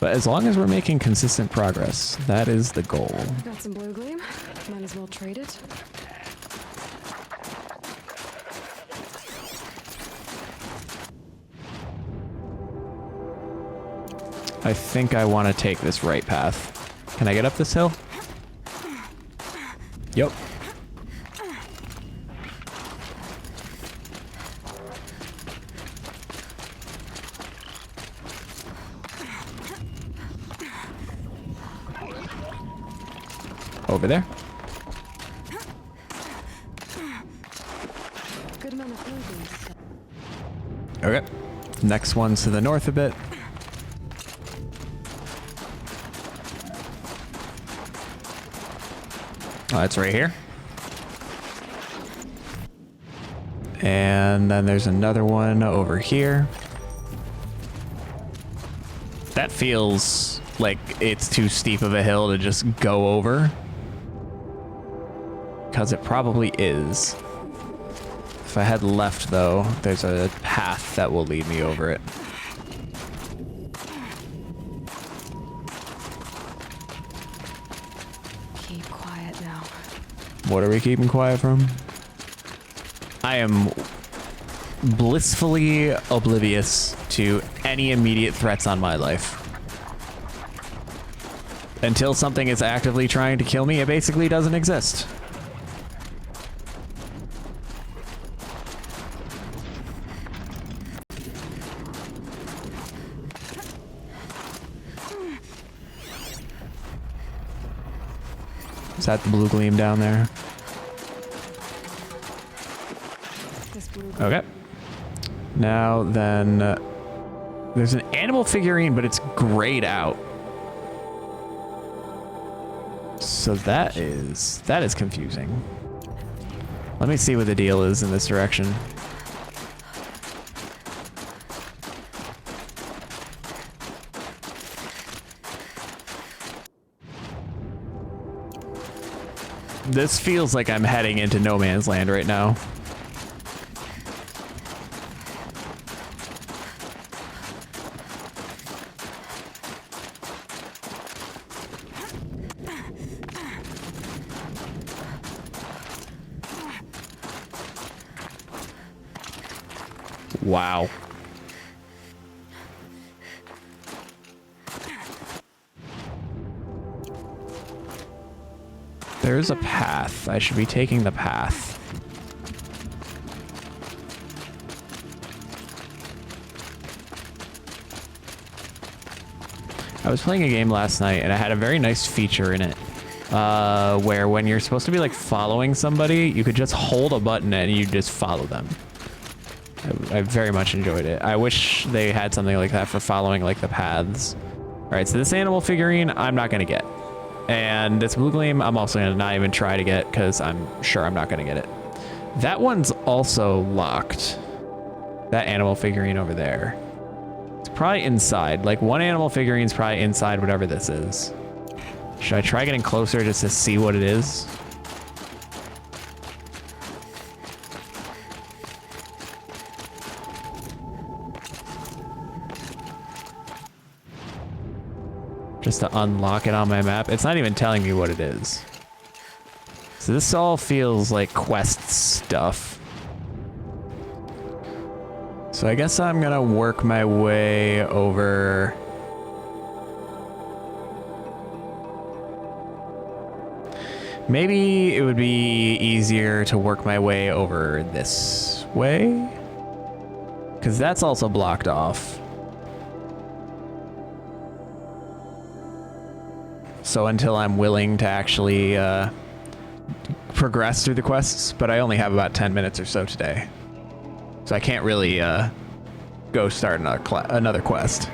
But as long as we're making consistent progress, that is the goal. Got some blue gleam. Might as well trade it. I think I want to take this right path. Can I get up this hill? Yep. Over there. Good amount of blue gleam. Okay. Next one's to the north a bit. Oh, that's right here. And then there's another one over here. That feels like it's too steep of a hill to just go over. Because it probably is. If I head left, though, there's a path that will lead me over it. Keep quiet now. What are we keeping quiet from? I am blissfully oblivious to any immediate threats on my life. Until something is actively trying to kill me, it basically doesn't exist. Is that the blue gleam down there? This blue gleam. Okay. Now then, there's an animal figurine, but it's grayed out. So that is confusing. Let me see what the deal is in this direction. This feels like I'm heading into no man's land right now. Wow. There's a path. I should be taking the path. I was playing a game last night and it had a very nice feature in it. Where when you're supposed to be like following somebody, you could just hold a button and you just follow them. I very much enjoyed it. I wish they had something like that for following like the paths. All right, so this animal figurine, I'm not gonna get. And this blue gleam, I'm also gonna not even try to get because I'm sure I'm not gonna get it. That one's also locked. That animal figurine over there. It's probably inside. Like one animal figurine's probably inside whatever this is. Should I try getting closer just to see what it is? Just to unlock it on my map. It's not even telling me what it is. So this all feels like quest stuff. So I guess I'm gonna work my way over. Maybe it would be easier to work my way over this way, because that's also blocked off. So until I'm willing to actually progress through the quests, but I only have about 10 minutes or so today. So I can't really go start another quest.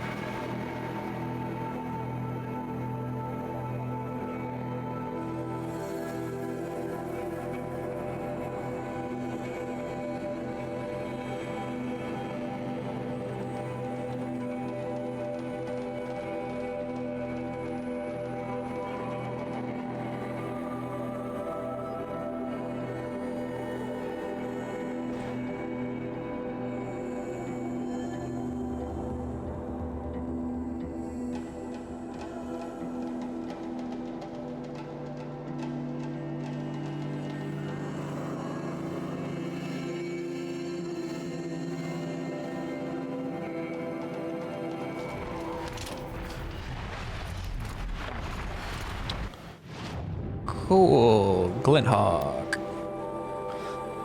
Cool. Glint hawk.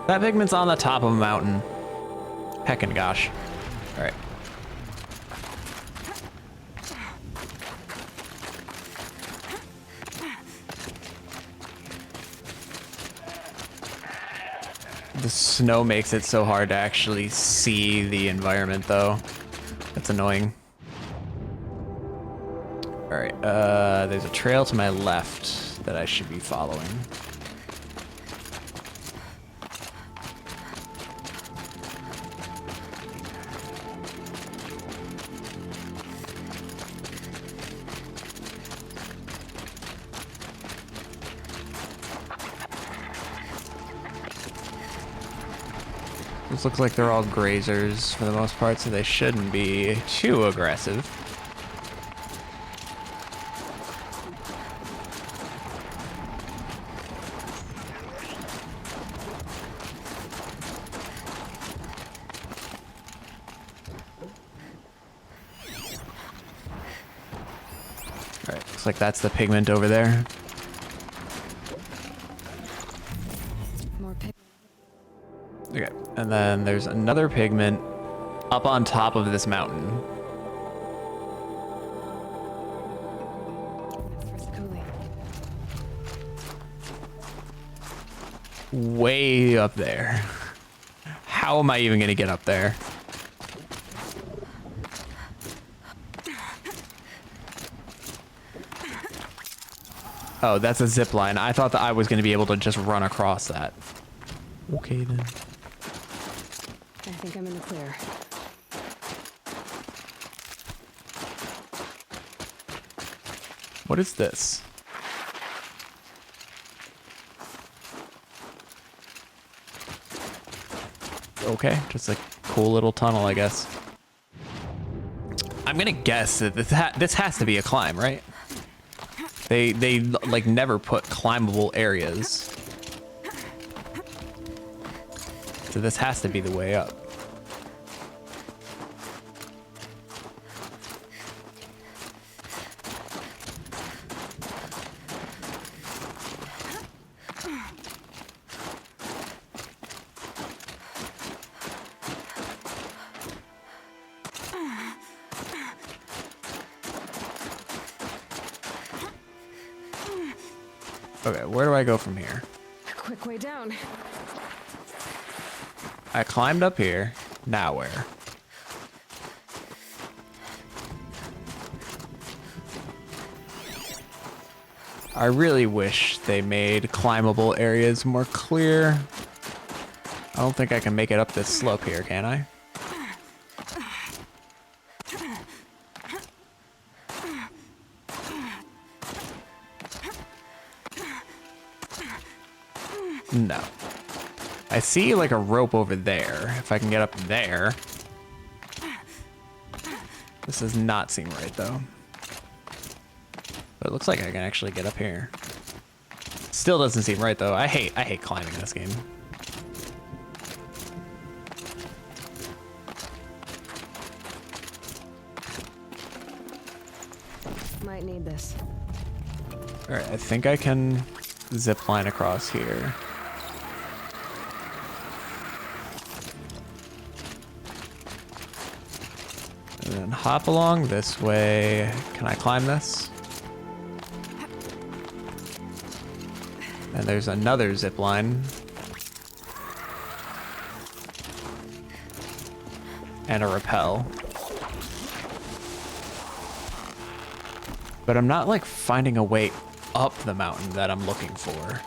That pigment's on the top of a mountain. Heckin' gosh. All right. The snow makes it so hard to actually see the environment, though. That's annoying. All right, there's a trail to my left that I should be following. This looks like they're all grazers for the most part, so they shouldn't be too aggressive. Alright, looks like that's the pigment over there. More pig. Okay, and then there's another pigment up on top of this mountain. First coolie. Way up there. How am I even gonna get up there? Oh, that's a zip line. I thought that I was gonna be able to just run across that. Okay then. I think I'm in the clear. What is this? Okay, just a cool little tunnel, I guess. I'm gonna guess that this has to be a climb, right? They like never put climbable areas. So this has to be the way up. Okay, where do I go from here? Quick way down. I climbed up here. Now where? I really wish they made climbable areas more clear. I don't think I can make it up this slope here, can I? No. I see like a rope over there. If I can get up there. This does not seem right though. But it looks like I can actually get up here. Still doesn't seem right though. I hate climbing this game. Might need this. All right, I think I can zip line across here. And then hop along this way. Can I climb this? And there's another zip line. And a rappel. But I'm not like finding a way up the mountain that I'm looking for.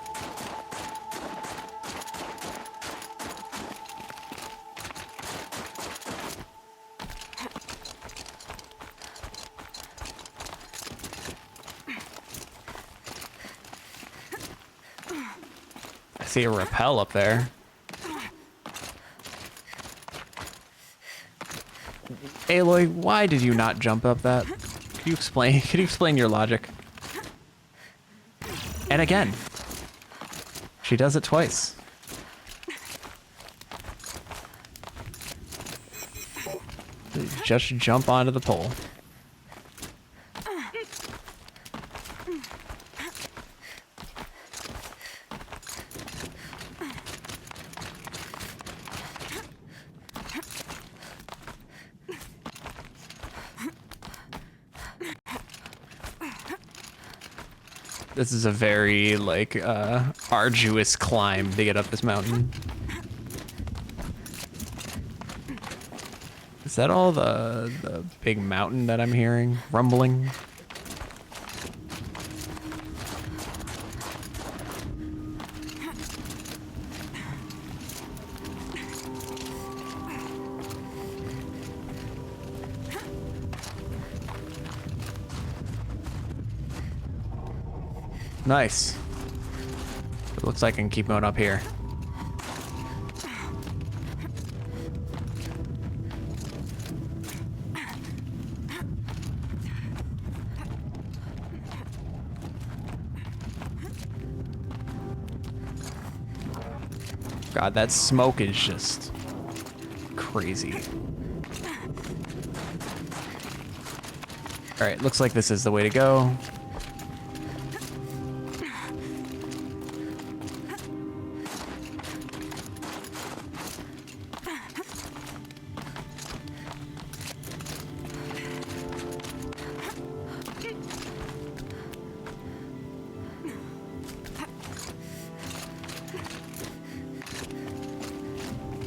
I see a rappel up there. Aloy, why did you not jump up that? Could you explain your logic? And again, she does it twice. Just jump onto the pole. This is a very, like, arduous climb to get up this mountain. Is that all the big mountain that I'm hearing rumbling? Nice. It looks like I can keep going up here. God, that smoke is just crazy. All right, looks like this is the way to go.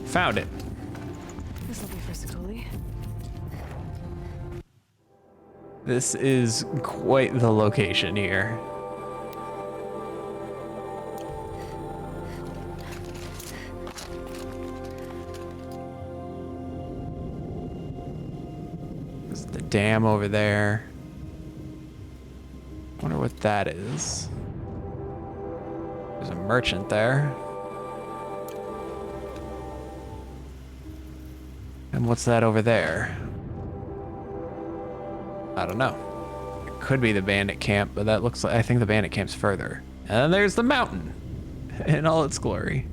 Found it. This will be for Sakuli. This is quite the location here. There's the dam over there. Wonder what that is. There's a merchant there. And what's that over there? I don't know. It could be the bandit camp, but that looks like, I think the bandit camp's further. And then there's the mountain in all its glory.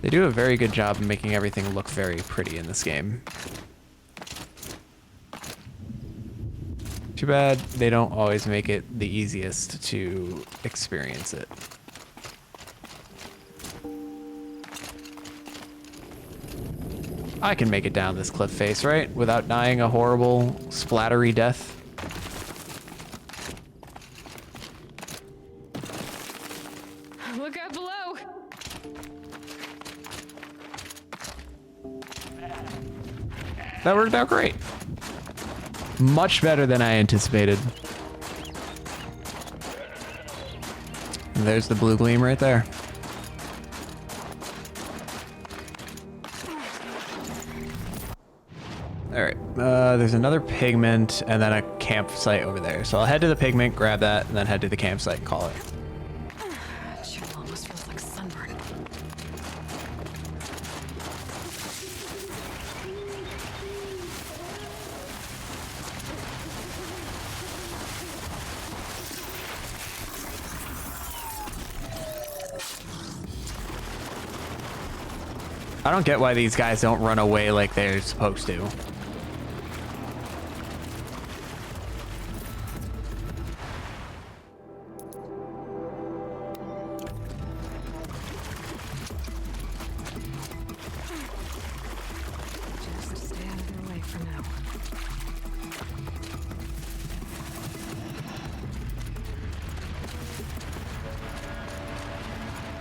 They do a very good job of making everything look very pretty in this game. Too bad they don't always make it the easiest to experience it. I can make it down this cliff face, right? Without dying a horrible, splattery death. Look out below! That worked out great. Much better than I anticipated. And there's the blue gleam right there. All right, there's another pigment and then a campsite over there. So I'll head to the pigment, grab that, and then head to the campsite and call it. Chill almost feels like sunburn. I don't get why these guys don't run away like they're supposed to. Just stay out of their way for now.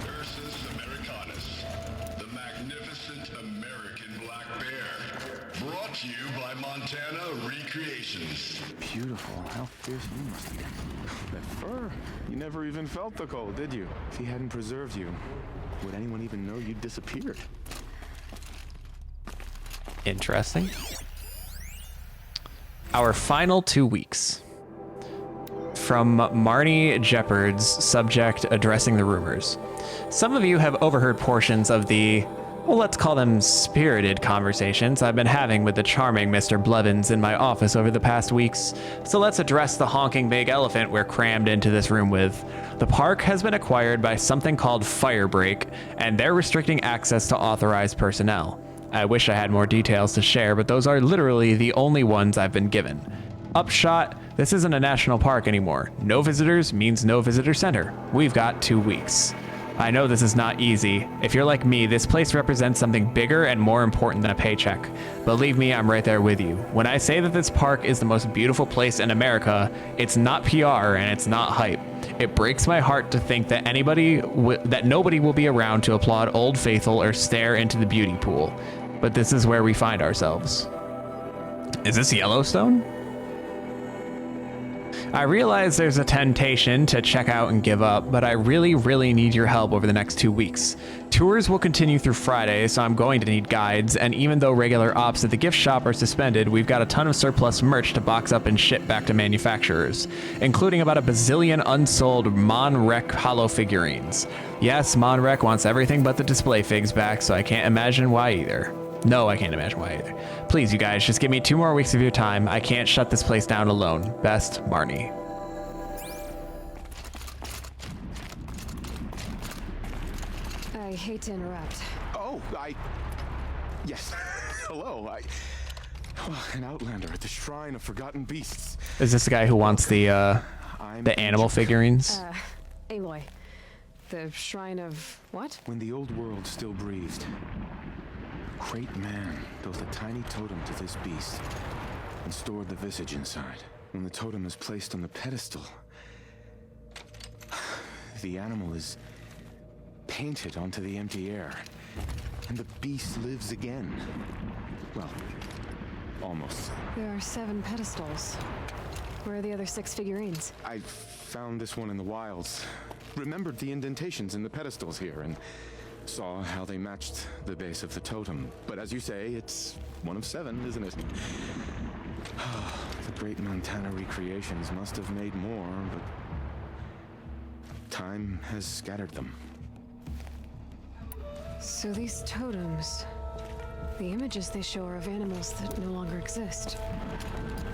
Ursus Americanus, the magnificent American black bear. Brought to you by Montana Recreations. Beautiful. How fierce you must be. That fur. You never even felt the cold, did you? If he hadn't preserved you, would anyone even know you'd disappeared? Interesting. Our final 2 weeks. From Marnie Jeopard's subject addressing the rumors. Some of you have overheard portions of the, well, let's call them spirited conversations I've been having with the charming Mr. Blevins in my office over the past weeks. So let's address the honking big elephant we're crammed into this room with. The park has been acquired by something called Firebreak, and they're restricting access to authorized personnel. I wish I had more details to share, but those are literally the only ones I've been given. Upshot, this isn't a national park anymore. No visitors means no visitor center. We've got 2 weeks. I know this is not easy. If you're like me, this place represents something bigger and more important than a paycheck. Believe me, I'm right there with you. When I say that this park is the most beautiful place in America, it's not PR and it's not hype. It breaks my heart to think that nobody will be around to applaud Old Faithful or stare into the beauty pool. But this is where we find ourselves. Is this Yellowstone? I realize there's a temptation to check out and give up, but I really, really need your help over the next 2 weeks. Tours will continue through Friday, so I'm going to need guides, and even though regular ops at the gift shop are suspended, we've got a ton of surplus merch to box up and ship back to manufacturers, including about a bazillion unsold Monrec holo figurines. Yes, Monrec wants everything but the display figs back, so I can't imagine why either. No, I can't imagine why either. Please, you guys, just give me 2 more weeks of your time. I can't shut this place down alone. Best, Marnie. I hate to interrupt. Oh, yes. Hello, an outlander at the Shrine of Forgotten Beasts. Is this the guy who wants the animal figurines? Aloy. The Shrine of what? When the old world still breathed, a great man built a tiny totem to this beast and stored the visage inside. When the totem is placed on the pedestal, the animal is painted onto the empty air, and the beast lives again. Well, almost. There are 7 pedestals. Where are the other 6 figurines? I found this one in the wilds. Remembered the indentations in the pedestals here and saw how they matched the base of the totem. But as you say, it's one of 7, isn't it? The great Montana recreations must have made more, but time has scattered them. So these totems, the images they show are of animals that no longer exist.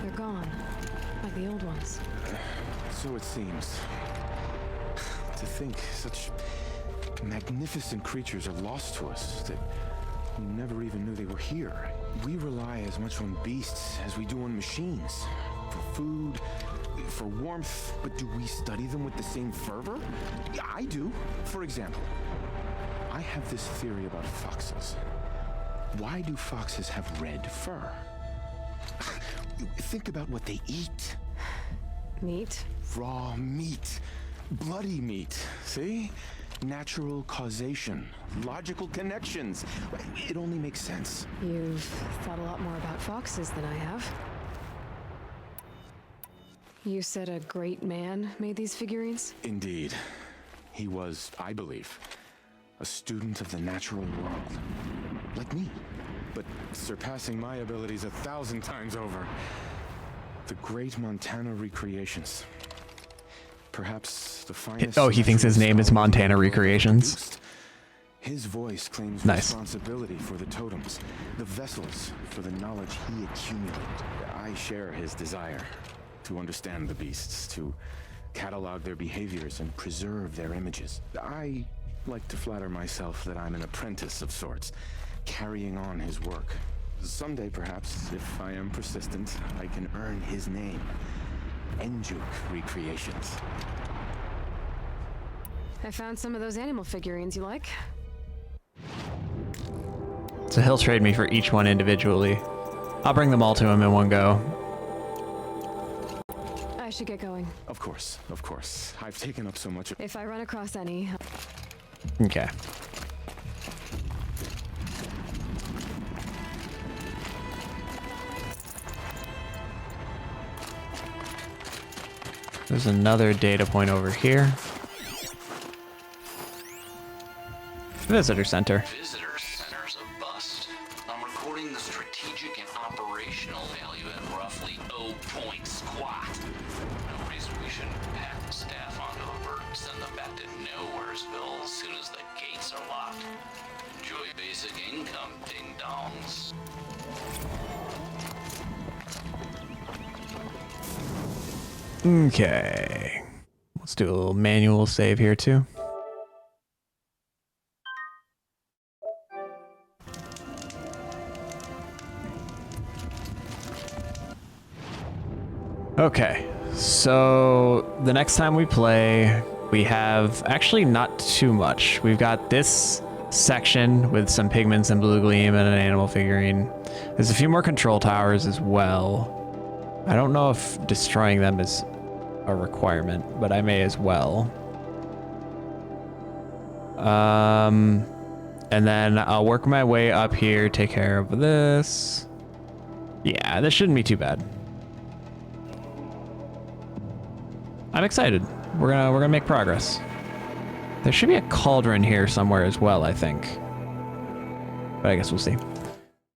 They're gone, like the old ones. So it seems. To think such magnificent creatures are lost to us, that we never even knew they were here. We rely as much on beasts as we do on machines. For food, for warmth, but do we study them with the same fervor? Yeah, I do. For example, I have this theory about foxes. Why do foxes have red fur? Think about what they eat. Meat? Raw meat. Bloody meat. See? Natural causation. Logical connections. It only makes sense. You've thought a lot more about foxes than I have. You said a great man made these figurines? Indeed. He was, I believe, a student of the natural world. Like me. But surpassing my abilities 1,000 times over. The great Montana recreations. Perhaps the finest. Oh, he thinks his name is Montana Recreations. His voice claims Nice. responsibility for the totems, the vessels for the knowledge he accumulated. I share his desire to understand the beasts, to catalog their behaviors and preserve their images. I like to flatter myself that I'm an apprentice of sorts, carrying on his work. Someday, perhaps, if I am persistent, I can earn his name. Enjuk Recreations. I found some of those animal figurines you like. So he'll trade me for each one individually. I'll bring them all to him in one go. I should get going. Of course, of course. I've taken up so much of... If I run across any... Okay. There's another data point over here. Visitor center. Visitor center's a bust. I'm recording the strategic and operational value at roughly 0 point squat. No reason we shouldn't pack the staff onto a bird and send them back to Nowheresville as soon as the gates are locked. Enjoy basic income, ding-dongs. Okay. Let's do a little manual save here too. Okay, so the next time we play, We have actually not too much. We've got this section with some pigments and blue gleam and an animal figurine. There's a few more control towers as well. I don't know if destroying them is a requirement, but I may as well. And then I'll work my way up here, take care of this. Yeah, this shouldn't be too bad. I'm excited. We're gonna make progress. There should be a cauldron here somewhere as well, I think. But I guess we'll see.